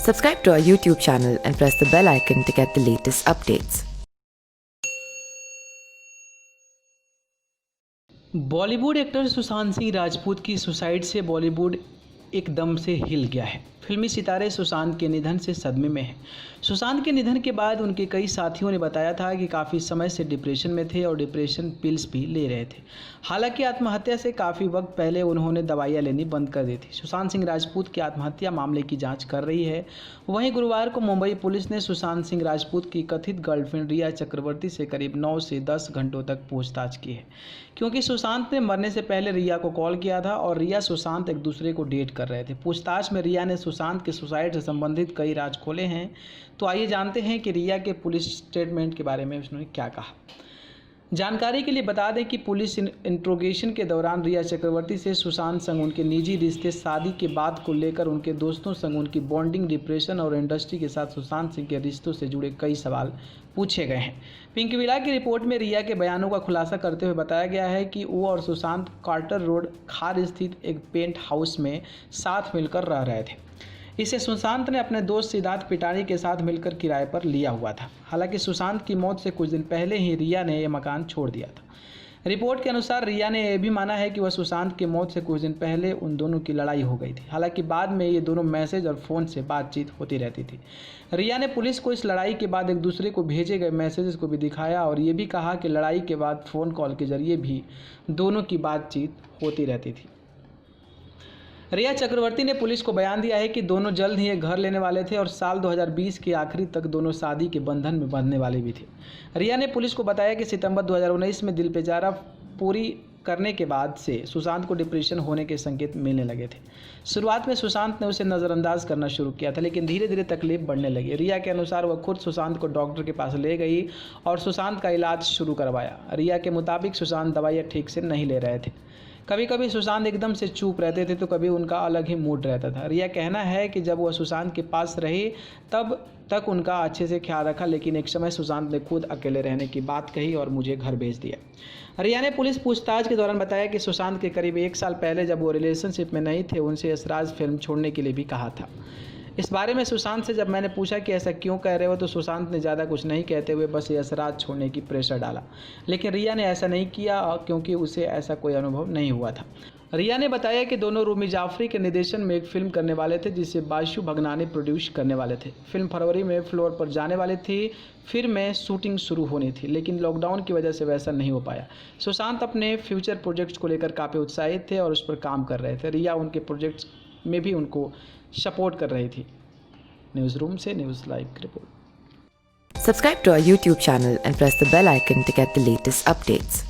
Subscribe to our YouTube channel and press the bell icon to get the latest updates. Bollywood actor Sushant Singh Rajput की suicide से बॉलीवुड एकदम से हिल गया है। फिल्मी सितारे सुशांत के निधन से सदमे में हैं। सुशांत के निधन के बाद उनके कई साथियों ने बताया था कि काफ़ी समय से डिप्रेशन में थे और डिप्रेशन पिल्स भी ले रहे थे। हालांकि आत्महत्या से काफ़ी वक्त पहले उन्होंने दवाइयाँ लेनी बंद कर दी थी। सुशांत सिंह राजपूत की आत्महत्या मामले की जाँच कर रही है। वहीं गुरुवार को मुंबई पुलिस ने सुशांत सिंह राजपूत की कथित गर्लफ्रेंड रिया चक्रवर्ती से करीब 9 से 10 घंटों तक पूछताछ की है, क्योंकि सुशांत ने मरने से पहले रिया को कॉल किया था और रिया सुशांत एक दूसरे को डेट कर रहे थे। पूछताछ में रिया ने सुशांत के सुसाइड से संबंधित कई राज खोले हैं। तो आइए जानते हैं कि रिया के पुलिस स्टेटमेंट के बारे में उसने क्या कहा। जानकारी के लिए बता दें कि पुलिस इंट्रोगेशन के दौरान रिया चक्रवर्ती से सुशांत संग उनके निजी रिश्ते, शादी के बाद को लेकर उनके दोस्तों संग उनकी बॉन्डिंग, डिप्रेशन और इंडस्ट्री के साथ सुशांत सिंह के रिश्तों से जुड़े कई सवाल पूछे गए हैं। पिंकविला की रिपोर्ट में रिया के बयानों का खुलासा करते हुए बताया गया है कि वो और सुशांत कार्टर रोड खार स्थित एक पेंट हाउस में साथ मिलकर रह रहे थे। इसे सुशांत ने अपने दोस्त सिद्धार्थ पिटानी के साथ मिलकर किराए पर लिया हुआ था। हालांकि सुशांत की मौत से कुछ दिन पहले ही रिया ने यह मकान छोड़ दिया था। रिपोर्ट के अनुसार रिया ने यह भी माना है कि वह सुशांत की मौत से कुछ दिन पहले उन दोनों की लड़ाई हो गई थी। हालांकि बाद में ये दोनों मैसेज और फ़ोन से बातचीत होती रहती थी। रिया ने पुलिस को इस लड़ाई के बाद एक दूसरे को भेजे गए मैसेजेस को भी दिखाया और ये भी कहा कि लड़ाई के बाद फ़ोन कॉल के जरिए भी दोनों की बातचीत होती रहती थी। रिया चक्रवर्ती ने पुलिस को बयान दिया है कि दोनों जल्द ही एक घर लेने वाले थे और साल 2020 के आखिरी तक दोनों शादी के बंधन में बंधने वाले भी थे। रिया ने पुलिस को बताया कि सितंबर 2019 में दिल पे चारा पूरी करने के बाद से सुशांत को डिप्रेशन होने के संकेत मिलने लगे थे। शुरुआत में सुशांत ने उसे नज़रअंदाज करना शुरू किया था, लेकिन धीरे धीरे तकलीफ बढ़ने लगी। रिया के अनुसार वह खुद सुशांत को डॉक्टर के पास ले गई और सुशांत का इलाज शुरू करवाया। रिया के मुताबिक सुशांत दवाइयाँ ठीक से नहीं ले रहे थे। कभी कभी सुशांत एकदम से चुप रहते थे तो कभी उनका अलग ही मूड रहता था। रिया कहना है कि जब वह सुशांत के पास रही तब तक उनका अच्छे से ख्याल रखा, लेकिन एक समय सुशांत ने खुद अकेले रहने की बात कही और मुझे घर भेज दिया। रिया ने पुलिस पूछताछ के दौरान बताया कि सुशांत के करीब 1 साल पहले जब वो रिलेशनशिप में नहीं थे, उनसे यशराज फिल्म छोड़ने के लिए भी कहा था। इस बारे में सुशांत से जब मैंने पूछा कि ऐसा क्यों कह रहे हो, तो सुशांत ने ज़्यादा कुछ नहीं कहते हुए बस यशराज छोड़ने की प्रेशर डाला। लेकिन रिया ने ऐसा नहीं किया क्योंकि उसे ऐसा कोई अनुभव नहीं हुआ था। रिया ने बताया कि दोनों रूमी जाफरी के निर्देशन में एक फिल्म करने वाले थे जिसे बाशु भगनानी प्रोड्यूस करने वाले थे। फिल्म फरवरी में फ्लोर पर जाने वाली थी, फिर में शूटिंग शुरू होनी थी, लेकिन लॉकडाउन की वजह से वैसा नहीं हो पाया। सुशांत अपने फ्यूचर प्रोजेक्ट्स को लेकर काफ़ी उत्साहित थे और उस पर काम कर रहे थे। रिया उनके प्रोजेक्ट्स में भी उनको सपोर्ट कर रही थी। न्यूज़ रूम से news live report. Subscribe to our YouTube channel and press the bell icon to get the latest updates.